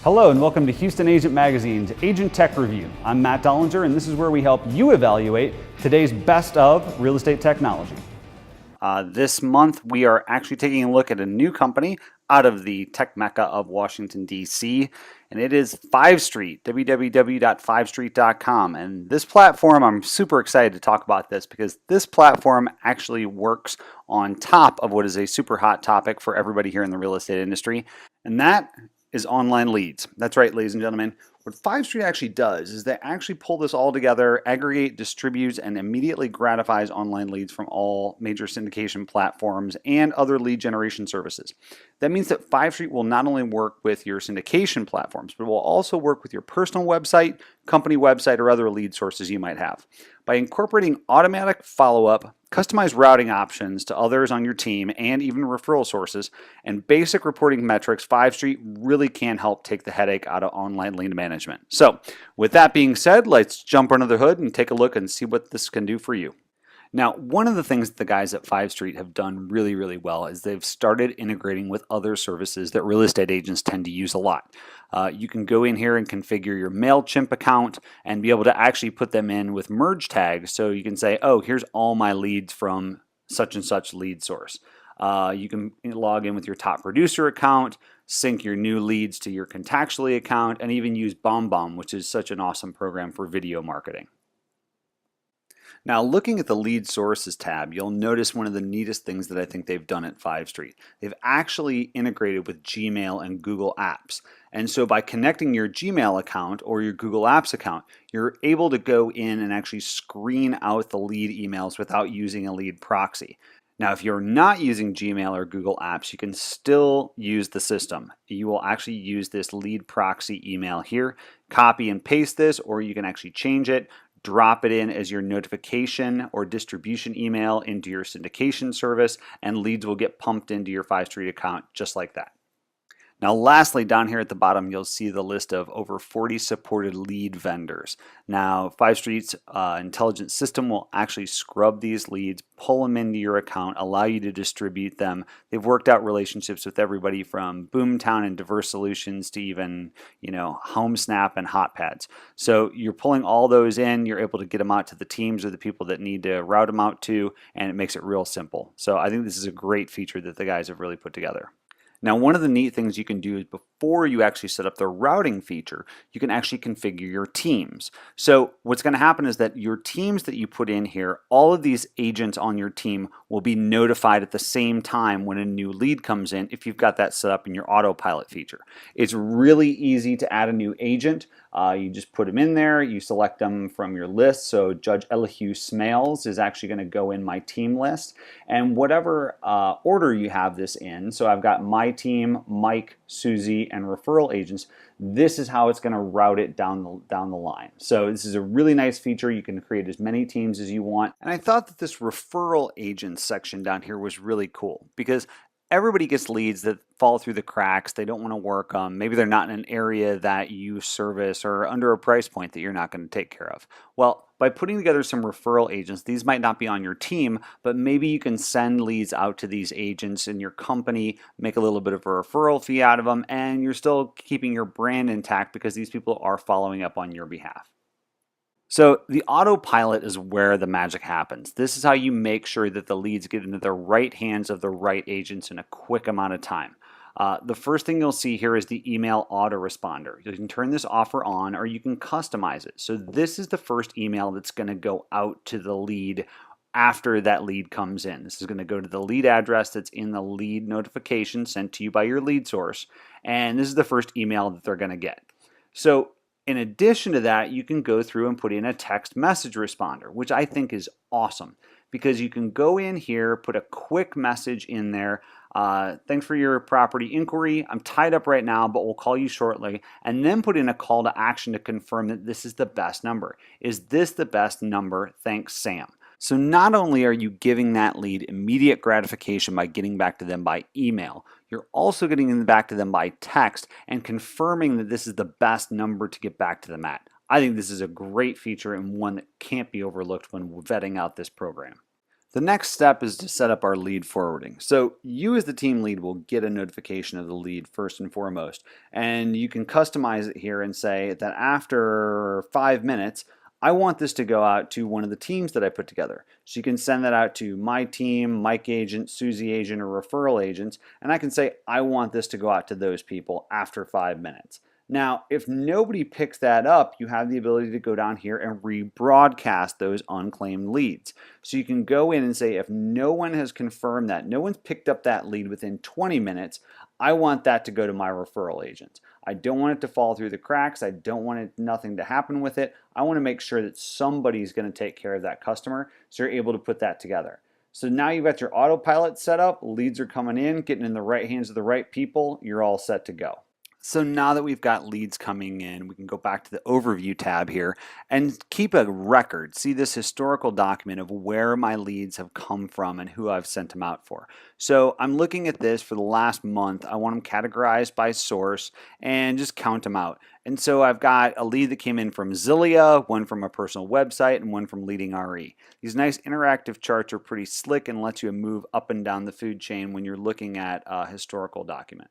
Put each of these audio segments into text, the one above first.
Hello and welcome to Houston Agent Magazine's Agent Tech Review. I'm Matt Dollinger and this is where we help you evaluate today's best of real estate technology. This month we are actually taking a look at a new company out of the tech mecca of Washington, D.C., and it is 5Street, www.5street.com. And this platform, I'm super excited to talk about this because this platform actually works on top of what is a super hot topic for everybody here in the real estate industry, and that is online leads. That's right, ladies and gentlemen. What 5Street actually does is they actually pull this all together, aggregate, distributes, and immediately gratifies online leads from all major syndication platforms and other lead generation services. That means that 5Street will not only work with your syndication platforms, but will also work with your personal website, company website, or other lead sources you might have. By incorporating automatic follow-up, customized routing options to others on your team, and even referral sources, and basic reporting metrics, 5Street really can help take the headache out of online lead management. So, with that being said, let's jump under the hood and take a look and see what this can do for you. Now, one of the things that the guys at 5Street have done really well is they've started integrating with other services that real estate agents tend to use a lot. You can go in here and configure your MailChimp account and be able to actually put them in with merge tags. So you can say, oh, here's all my leads from such and such lead source. You can log in with your top producer account, sync your new leads to your Contactually account, and even use BombBomb, which is such an awesome program for video marketing. Now, looking at the lead sources tab, you'll notice one of the neatest things that I think they've done at 5Street. They've actually integrated with Gmail and Google Apps. And so by connecting your Gmail account or your Google Apps account, you're able to go in and actually screen out the lead emails without using a lead proxy. Now, if you're not using Gmail or Google Apps, you can still use the system. You will actually use this lead proxy email here, copy and paste this, or you can actually change it, drop it in as your notification or distribution email into your syndication service, and leads will get pumped into your 5Street account just like that. Now, lastly, down here at the bottom, you'll see the list of over 40 supported lead vendors. Now, 5Street's intelligent system will actually scrub these leads, pull them into your account, allow you to distribute them. They've worked out relationships with everybody from Boomtown and Diverse Solutions to even, HomeSnap and HotPads. So you're pulling all those in, you're able to get them out to the teams or the people that need to route them out to, and it makes it real simple. So I think this is a great feature that the guys have really put together. Now, one of the neat things you can do is before you actually set up the routing feature, you can actually configure your teams. So what's going to happen is that your teams that you put in here, all of these agents on your team will be notified at the same time when a new lead comes in if you've got that set up in your Autopilot feature. It's really easy to add a new agent. You just put them in there, you select them from your list. So Judge Elihu Smales is actually going to go in my team list. And whatever order you have this in, so I've got my team, Mike, Susie, and referral agents, this is how it's going to route it down the line. So this is a really nice feature. You can create as many teams as you want. And I thought that this referral agent section down here was really cool because everybody gets leads that fall through the cracks. They don't want to work. Maybe they're not in an area that you service or under a price point that you're not going to take care of. Well, by putting together some referral agents, these might not be on your team, but maybe you can send leads out to these agents in your company, make a little bit of a referral fee out of them, and you're still keeping your brand intact because these people are following up on your behalf. So the Autopilot is where the magic happens. This is how you make sure that the leads get into the right hands of the right agents in a quick amount of time. The first thing you'll see here is the email autoresponder. You can turn this off or on, or you can customize it. So this is the first email that's going to go out to the lead after that lead comes in. This is going to go to the lead address that's in the lead notification sent to you by your lead source, and this is the first email that they're going to get. So in addition to that, you can go through and put in a text message responder, which I think is awesome because you can go in here, put a quick message in there. Thanks for your property inquiry. I'm tied up right now, but we'll call you shortly. And then put in a call to action to confirm that this is the best number. Is this the best number? Thanks, Sam. So not only are you giving that lead immediate gratification by getting back to them by email, you're also getting back to them by text and confirming that this is the best number to get back to them at. I think this is a great feature and one that can't be overlooked when vetting out this program. The next step is to set up our lead forwarding. So you as the team lead will get a notification of the lead first and foremost. And you can customize it here and say that after 5 minutes, I want this to go out to one of the teams that I put together. So you can send that out to my team, Mike agent, Susie agent, or referral agents. And I can say, I want this to go out to those people after 5 minutes. Now, if nobody picks that up, you have the ability to go down here and rebroadcast those unclaimed leads. So you can go in and say, if no one has confirmed that, no one's picked up that lead within 20 minutes, I want that to go to my referral agent. I don't want it to fall through the cracks. I don't want nothing to happen with it. I want to make sure that somebody's going to take care of that customer, so you're able to put that together. So now you've got your autopilot set up, leads are coming in, getting in the right hands of the right people, you're all set to go. So now that we've got leads coming in, we can go back to the overview tab here and keep a record, see this historical document of where my leads have come from and who I've sent them out for. So I'm looking at this for the last month. I want them categorized by source and just count them out. And so I've got a lead that came in from Zillia, one from a personal website, and one from Leading RE. These nice interactive charts are pretty slick and lets you move up and down the food chain when you're looking at a historical document.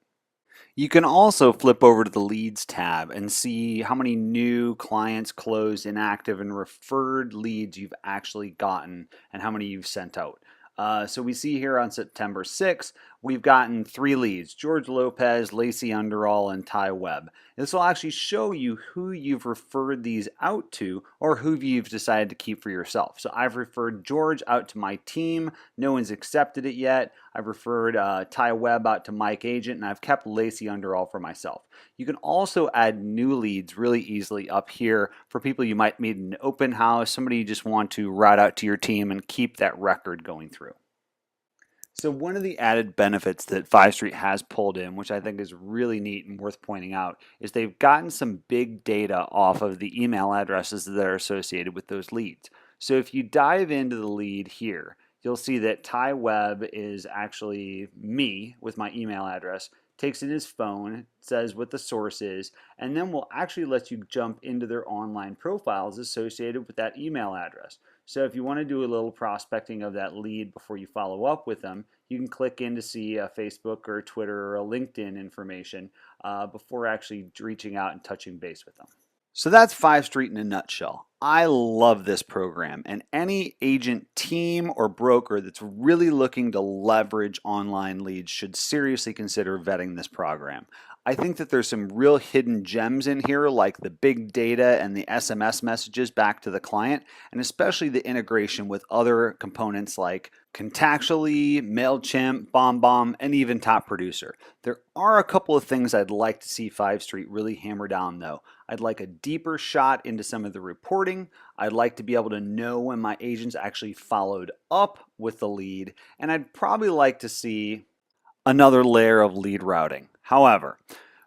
You can also flip over to the leads tab and see how many new clients, closed, inactive, and referred leads you've actually gotten and how many you've sent out. So we see here on September 6th, we've gotten 3 leads, George Lopez, Lacey Underall, and Ty Webb. This will actually show you who you've referred these out to or who you've decided to keep for yourself. So I've referred George out to my team. No one's accepted it yet. I've referred Ty Webb out to Mike Agent, and I've kept Lacey Underall for myself. You can also add new leads really easily up here for people you might meet in an open house, somebody you just want to route out to your team and keep that record going through. So one of the added benefits that 5 Street has pulled in, which I think is really neat and worth pointing out, is they've gotten some big data off of the email addresses that are associated with those leads. So if you dive into the lead here, you'll see that Ty Webb is actually me with my email address, takes in his phone, says what the source is, and then will actually let you jump into their online profiles associated with that email address. So if you want to do a little prospecting of that lead before you follow up with them, you can click in to see a Facebook or a Twitter or a LinkedIn information before actually reaching out and touching base with them. So that's 5 Street in a nutshell. I love this program, and any agent, team, or broker that's really looking to leverage online leads should seriously consider vetting this program. I think that there's some real hidden gems in here, like the big data and the SMS messages back to the client, and especially the integration with other components like Contactually, MailChimp, BombBomb, and even Top Producer. There are a couple of things I'd like to see 5 Street really hammer down though. I'd like a deeper shot into some of the reporting. I'd like to be able to know when my agents actually followed up with the lead, and I'd probably like to see another layer of lead routing. However,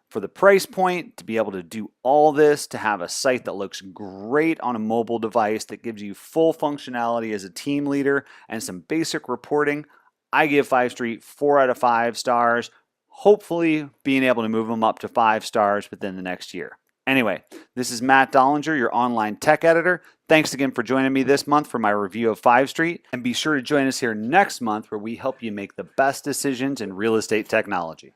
for the price point, to be able to do all this, to have a site that looks great on a mobile device, that gives you full functionality as a team leader and some basic reporting, I give 5 Street 4 out of 5 stars, hopefully being able to move them up to 5 stars within the next year. Anyway, this is Matt Dollinger, your online tech editor. Thanks again for joining me this month for my review of 5 Street, and be sure to join us here next month where we help you make the best decisions in real estate technology.